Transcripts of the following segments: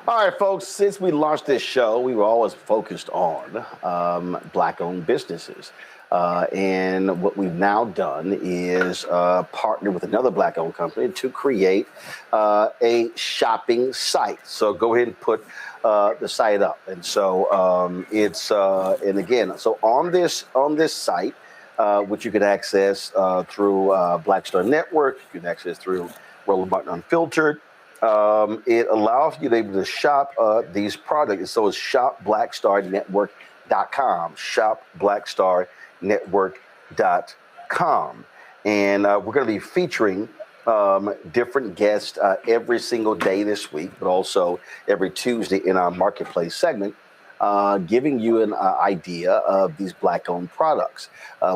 All right, folks, since we launched this show, we were always focused on Black-owned businesses. And what we've now done is partner with another Black-owned company to create a shopping site. So go ahead and put the site up. And so and again, so on this site, which you can access through Black Star Network, you can access through Roland Martin Unfiltered. It allows you to be able to shop these products. So it's shopblackstarnetwork.com, shopblackstarnetwork.com. And we're going to be featuring different guests every single day this week, but also every Tuesday in our marketplace segment, giving you an idea of these Black-owned products.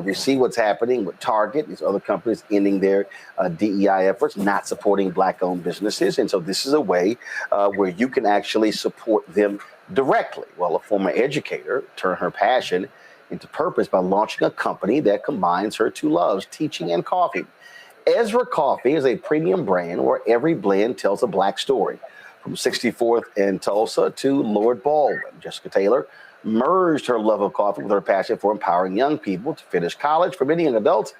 We see what's happening with Target, these other companies ending their DEI efforts, not supporting Black-owned businesses. And so this is a way where you can actually support them directly. Well, a former educator turned her passion into purpose by launching a company that combines her two loves, teaching and coffee. Ezra Coffee is a premium brand where every blend tells a Black story. From 64th in Tulsa to Lord Baldwin, Jessica Taylor merged her love of coffee with her passion for empowering young people to finish college. For many young adults,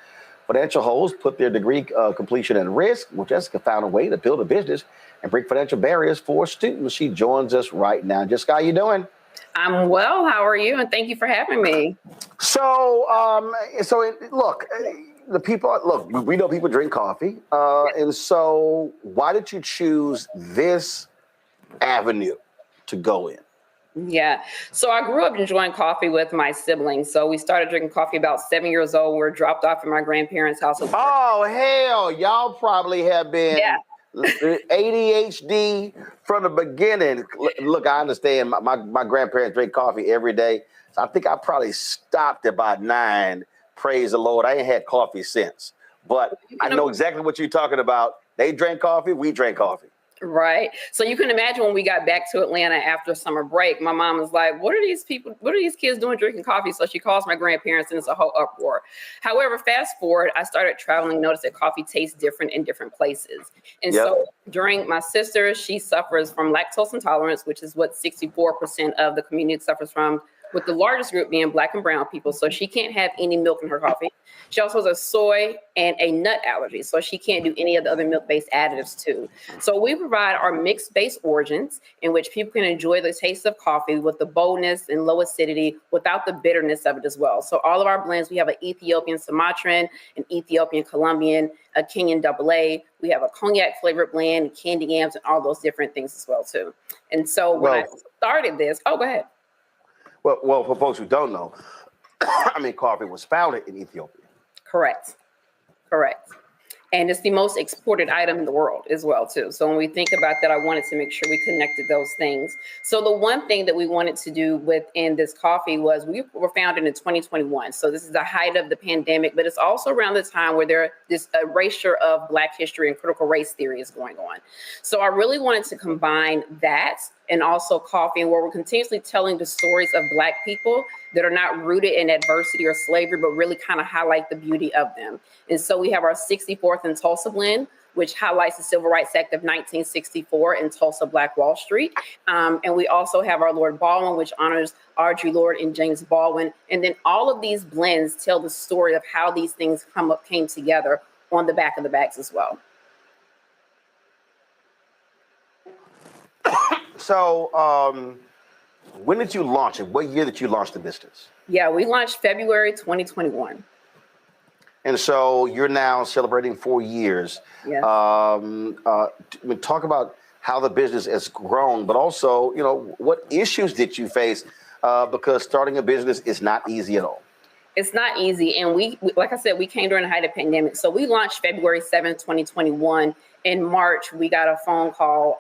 financial holes put their degree completion at risk. Well, Jessica found a way to build a business and break financial barriers for students. She joins us right now. Jessica, how you doing? I'm well. How are you? And thank you for having me. So, look. The people, look, we know people drink coffee. And so why did you choose this avenue to go in? Yeah. So I grew up enjoying coffee with my siblings. So we started drinking coffee about 7 years old. We were dropped off at my grandparents' house. Oh, hell. Y'all probably have been ADHD from the beginning. Look, I understand my grandparents drink coffee every day. So I think I probably stopped at about 9. Praise the Lord. I ain't had coffee since, but I know exactly what you're talking about. They drank coffee. We drank coffee. Right. So you can imagine when we got back to Atlanta after summer break, my mom was like, what are these kids doing drinking coffee? So she calls my grandparents and it's a whole uproar. However, fast forward, I started traveling, noticed that coffee tastes different in different places. And so during my sister, she suffers from lactose intolerance, which is what 64% of the community suffers from, with the largest group being Black and brown people. So she can't have any milk in her coffee. She also has a soy and a nut allergy. So she can't do any of the other milk-based additives too. So we provide our mixed-based origins in which people can enjoy the taste of coffee with the boldness and low acidity without the bitterness of it as well. So all of our blends, we have an Ethiopian Sumatran, an Ethiopian Colombian, a Kenyan AA. We have a cognac flavored blend, candy yams, and all those different things as well too. And so when I started this, go ahead. Well, for folks who don't know, coffee was founded in Ethiopia. Correct. And it's the most exported item in the world as well, too. So when we think about that, I wanted to make sure we connected those things. So the one thing that we wanted to do within this coffee was we were founded in 2021. So this is the height of the pandemic, but it's also around the time where this erasure of Black history and critical race theory is going on. So I really wanted to combine that and also coffee, and where we're continuously telling the stories of Black people that are not rooted in adversity or slavery, but really kind of highlight the beauty of them. And so we have our 64th in Tulsa blend, which highlights the Civil Rights Act of 1964 in Tulsa, Black Wall Street. And we also have our Lord Baldwin, which honors Audre Lorde and James Baldwin. And then all of these blends tell the story of how these things came together on the back of the bags as well. So when did you launch it? What year did you launch the business? Yeah, we launched February 2021. And so you're now celebrating 4 years. Yes. Talk about how the business has grown, but also, what issues did you face? Because starting a business is not easy at all. It's not easy. And we, like I said, we came during the height of the pandemic. So we launched February 7th, 2021. In March, we got a phone call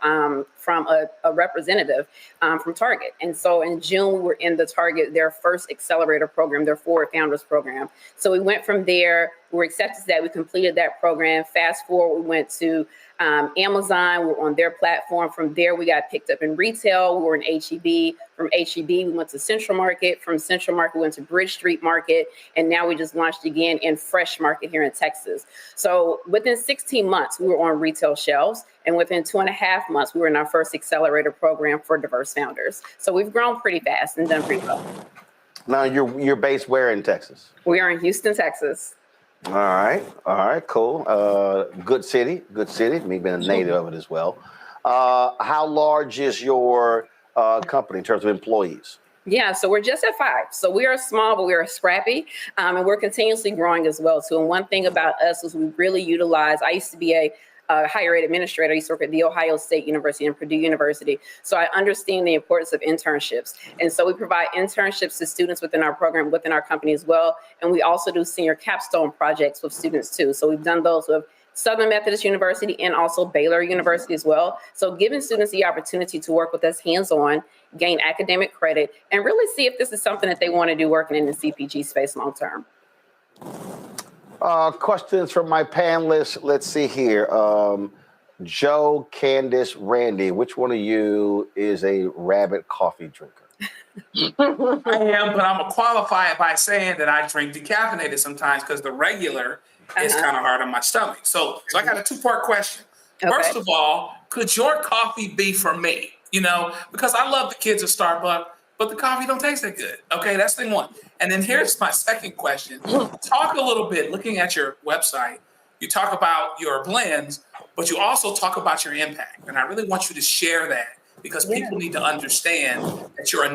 from a representative from Target. And so in June, we were in the Target, their first accelerator program, their Forward Founders program. So we went from there, we were accepted that, we completed that program. Fast forward, we went to Amazon, we were on their platform. From there, we got picked up in retail. We were in HEB. From HEB, we went to Central Market. From Central Market, we went to Bridge Street Market. And now we just launched again in Fresh Market here in Texas. So within 16 months, we were on retail shelves. And within 2.5 months, we were in our first accelerator program for diverse founders. So we've grown pretty fast and done pretty well. Now, you're based where in Texas? We are in Houston, Texas. All right, cool. Good city. Me being a native of it as well. How large is your company in terms of employees? Yeah, so we're just at 5. So we are small, but we are scrappy, and we're continuously growing as well. So, and one thing about us is we really utilize, I used to be a higher ed administrator. I used to work at The Ohio State University and Purdue University. So I understand the importance of internships. And so we provide internships to students within our program, within our company as well. And we also do senior capstone projects with students too. So we've done those with Southern Methodist University and also Baylor University as well. So giving students the opportunity to work with us hands-on, gain academic credit, and really see if this is something that they want to do working in the CPG space long-term. Questions from my panelists. Let's see here. Joe, Candace, Randy, which one of you is a rabbit coffee drinker? I am, but I'm going to qualify it by saying that I drink decaffeinated sometimes because the regular is kind of hard on my stomach. So I got a 2-part question. Okay. First of all, could your coffee be for me? You know, because I love the kids at Starbucks, but the coffee don't taste that good. Okay, that's thing one. And then here's my second question. Talk a little bit, looking at your website, you talk about your blends, but you also talk about your impact. And I really want you to share that because people need to understand that you're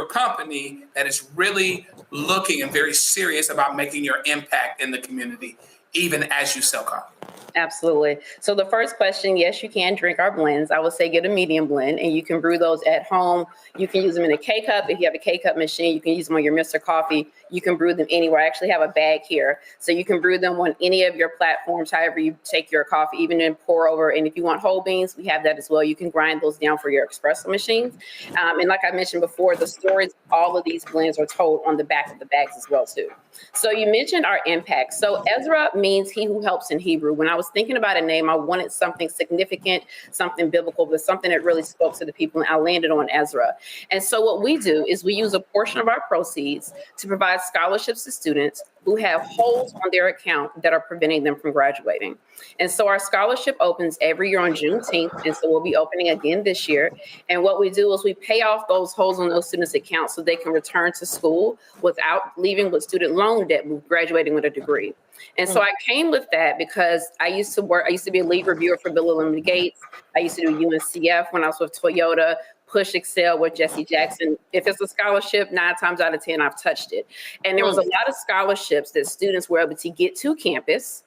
a company that is really looking and very serious about making your impact in the community, even as you sell coffee. Absolutely. So the first question, yes, you can drink our blends. I would say get a medium blend, and you can brew those at home. You can use them in a K-Cup. If you have a K-Cup machine, you can use them on your Mr. Coffee. You can brew them anywhere. I actually have a bag here. So you can brew them on any of your platforms, however you take your coffee, even in pour over. And if you want whole beans, we have that as well. You can grind those down for your espresso machines. And like I mentioned before, the stories, all of these blends are told on the back of the bags as well, too. So you mentioned our impact. So Ezra means he who helps in Hebrew. When I was thinking about a name, I wanted something significant, something biblical, but something that really spoke to the people. And I landed on Ezra. And so what we do is we use a portion of our proceeds to provide scholarships to students who have holes on their account that are preventing them from graduating. And so our scholarship opens every year on Juneteenth. And so we'll be opening again this year. And what we do is we pay off those holes on those students' accounts so they can return to school without leaving with student loan debt, graduating with a degree. And so I came with that because I used to be a lead reviewer for Bill and Melinda Gates. I used to do UNCF when I was with Toyota. Push Excel with Jesse Jackson. If it's a scholarship, 9 times out of 10, I've touched it. And there was a lot of scholarships that students were able to get to campus.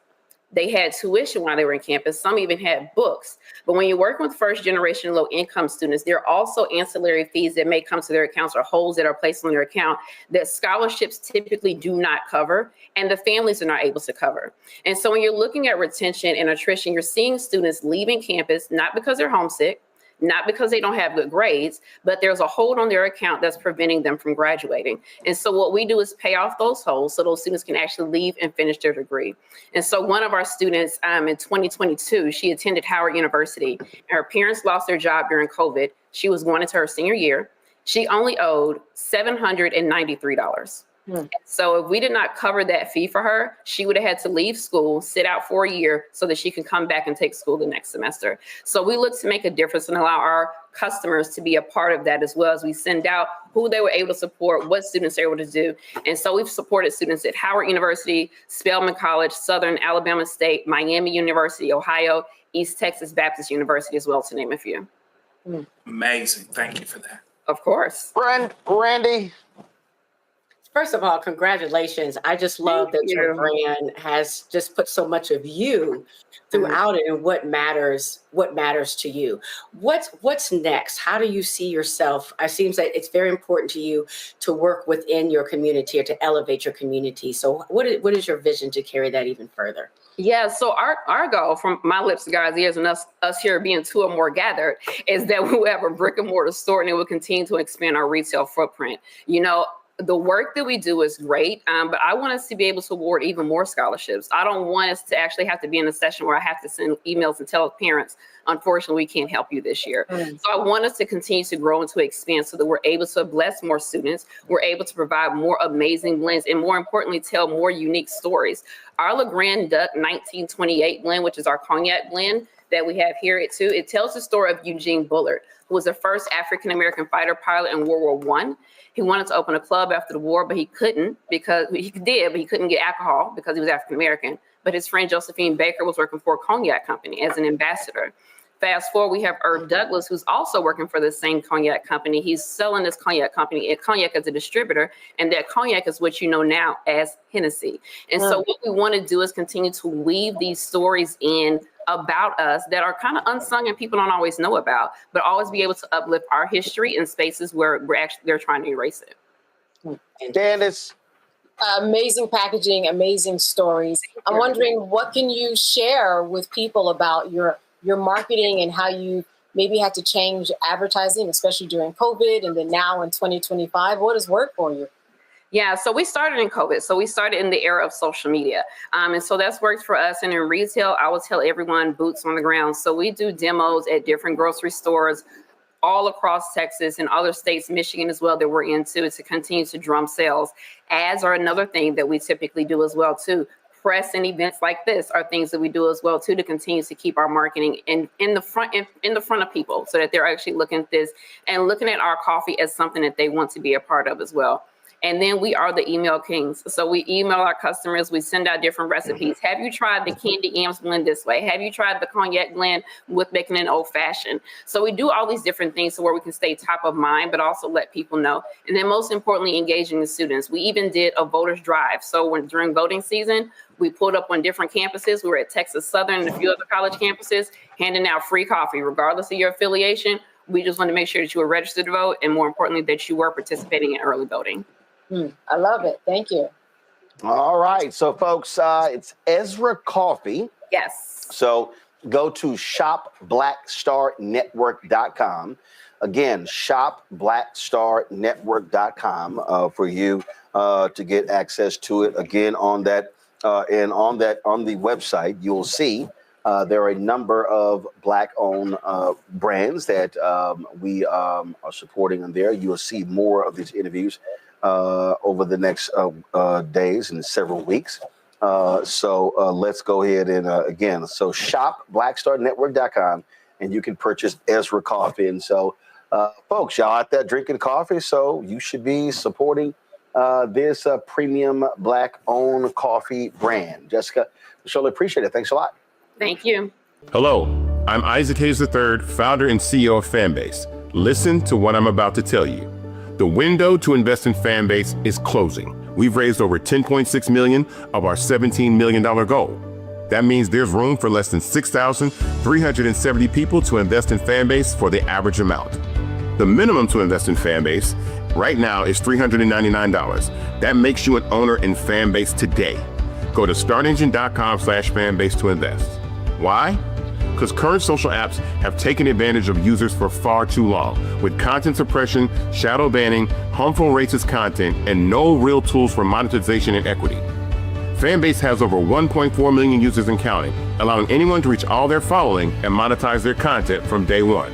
They had tuition while they were in campus. Some even had books. But when you're working with first generation low income students, there are also ancillary fees that may come to their accounts or holes that are placed on their account that scholarships typically do not cover and the families are not able to cover. And so when you're looking at retention and attrition, you're seeing students leaving campus, not because they're homesick, not because they don't have good grades, but there's a hold on their account that's preventing them from graduating. And so what we do is pay off those holes so those students can actually leave and finish their degree. And so one of our students in 2022, she attended Howard University. Her parents lost their job during COVID. She was going into her senior year. She only owed $793. So if we did not cover that fee for her, she would have had to leave school, sit out for a year so that she can come back and take school the next semester. So we look to make a difference and allow our customers to be a part of that as well as we send out who they were able to support, what students are able to do. And so we've supported students at Howard University, Spelman College, Southern Alabama State, Miami University, Ohio, East Texas Baptist University as well, to name a few. Amazing. Thank you for that. Of course. Randy? First of all, congratulations. I just love that your brand has just put so much of you throughout it and what matters to you. What's next? How do you see yourself? It seems that it's very important to you to work within your community or to elevate your community. So what is your vision to carry that even further? Yeah, so our goal, from my lips to God's ears, and us here being 2 or more gathered, is that we'll have a brick and mortar store and it will continue to expand our retail footprint. You know, the work that we do is great, but I want us to be able to award even more scholarships. I don't want us to actually have to be in a session where I have to send emails and tell parents, unfortunately, we can't help you this year. So I want us to continue to grow and to expand so that we're able to bless more students. We're able to provide more amazing blends and, more importantly, tell more unique stories. Our LeGrand Duck 1928 blend, which is our cognac blend that we have here at too, it tells the story of Eugene Bullard, who was the first African-American fighter pilot in World War I. He wanted to open a club after the war, but he couldn't because he couldn't get alcohol because he was African-American. But his friend Josephine Baker was working for a cognac company as an ambassador. Fast forward, we have Irv Douglas, who's also working for the same cognac company. He's selling this cognac company, cognac as a distributor, and that cognac is what you know now as Hennessy. And so what we want to do is continue to weave these stories in about us that are kind of unsung and people don't always know about, but always be able to uplift our history in spaces where they're trying to erase it. Candace. Amazing packaging, amazing stories. I'm wondering, what can you share with people about your marketing and how you maybe had to change advertising, especially during COVID, and then now in 2025? What has worked for you? Yeah, so we started in COVID. So we started in the era of social media. And so that's worked for us. And in retail, I will tell everyone, boots on the ground. So we do demos at different grocery stores all across Texas and other states, Michigan as well, that we're into to continue to drum sales. Ads are another thing that we typically do as well, too. Press and events like this are things that we do as well, too, to continue to keep our marketing in the front of people so that they're actually looking at this and looking at our coffee as something that they want to be a part of as well. And then we are the email kings. So we email our customers. We send out different recipes. Have you tried the candy Yams blend this way? Have you tried the cognac blend with making an old fashioned? So we do all these different things so where we can stay top of mind, but also let people know. And then most importantly, engaging the students. We even did a voters drive. So during voting season, we pulled up on different campuses. We were at Texas Southern and a few other college campuses, handing out free coffee, regardless of your affiliation. We just want to make sure that you were registered to vote, and more importantly, that you were participating in early voting. I love it. Thank you. All right. So, folks, it's Ezra Coffee. Yes. So go to shopblackstarnetwork.com. Again, shopblackstarnetwork.com for you to get access to it. Again, on the website, you'll see there are a number of Black-owned brands that we are supporting on there. You will see more of these interviews over the next days and several weeks. So let's go ahead and again, so shop blackstarnetwork.com and you can purchase Ezra Coffee. And so folks, y'all out there drinking coffee, so you should be supporting this premium Black-owned coffee brand. Jessica, we surely appreciate it. Thanks a lot. Thank you. Hello, I'm Isaac Hayes III, founder and CEO of Fanbase. Listen to what I'm about to tell you. The window to invest in Fanbase is closing. We've raised over $10.6 million of our $17 million goal. That means there's room for less than 6,370 people to invest in Fanbase for the average amount. The minimum to invest in Fanbase right now is $399. That makes you an owner in Fanbase today. Go to startengine.com/fanbase to invest. Why? Because current social apps have taken advantage of users for far too long, with content suppression, shadow banning, harmful racist content, and no real tools for monetization and equity. Fanbase has over 1.4 million users and counting, allowing anyone to reach all their following and monetize their content from day one.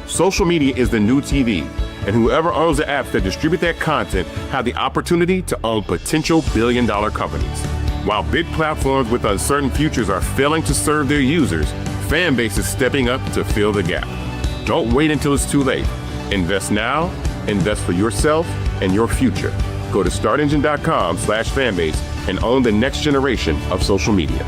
Social media is the new TV, and whoever owns the apps that distribute that content have the opportunity to own potential billion-dollar companies. While big platforms with uncertain futures are failing to serve their users, Fanbase is stepping up to fill the gap. Don't wait until it's too late. Invest now, invest for yourself and your future. Go to startengine.com/fanbase and own the next generation of social media.